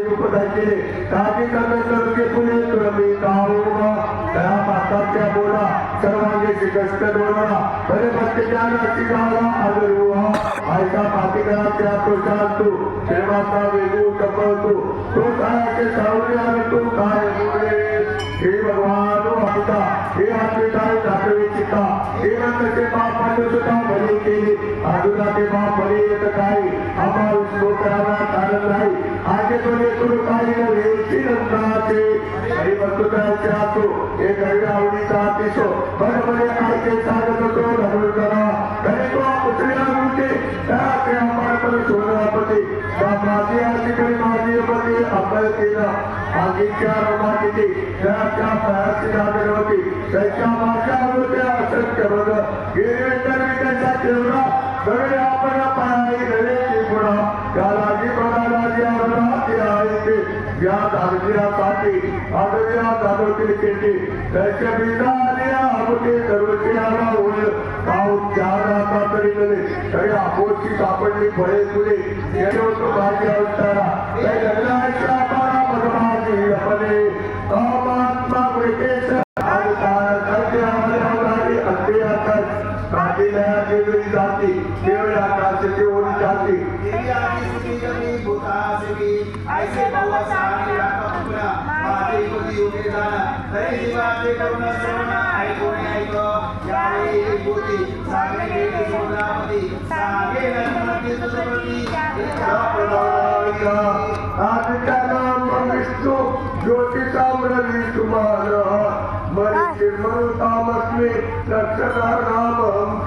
उपदाचे काजी करणार के पुणे तुरमी काओमा त्या माताच्या बोला सर्वांगे शिकस्त डोळा बरे भक्ती ज्ञान शिकाला आदरुवा ऐका पातिकराच्या प्रशांतू देवाचा वेगू तपवतो तो कायाचे सावली आणि तो काय बोले हे भगवान हरिता हे हातविटाई दाखवे चिता हे नंतरचे बाप सुद्धा भले केले आजुनाचे बाप भले येत काही आम्हा विष्णू करावा कारण नाही आगे तो लेकरू काही नव्हे श्रीरंगाचे हरी भक्तुताचे आतो हे गैर आवडीचा अतिशो बरे ऐके सांगत होतो रमण करा घरी तो उचल्या होते त्याचे आपण सोनापती माझी आशीकडे माझी पती अभय केला आगीच्या रमातीची त्याच्या पायाची लागण होती त्याच्या माझ्या होत्या असत्य बघ गेले तर मी त्याच्या तेवढा सगळे आपण पायाही घडे पुढा त्याला जी बघायला जी आवडला ती आहे या दागजिरासाठी आडव्या दादोतील केली त्याच्या बिना आल्या आमचे सर्वचे आला होईल पाऊस ज्याला आता तरी नव्हे तरी आपोची सापडली फळे फुले येतो भाजी अवतारा त्या जगलाच्या पारा मधमाजी अपने कामात्मा वैकेश आणि करते आम्हाला अंते आता काठीला देवी जाती देवळ्या आकाशाची ओढ जाती ऐसे बाबा सामने रखा पूरा माते को दियोगे दाना तरी जीवाते करुणा श्रवणा ऐकोने ऐको यावे एक बोधी सागरे गेले सोनापती सागे नर्मदे सुसप्रती आदित्य नाम विष्णु ज्योति साम्राज्य तुम्हारा मरी निर्मल तामस्मी नक्षत्र नाम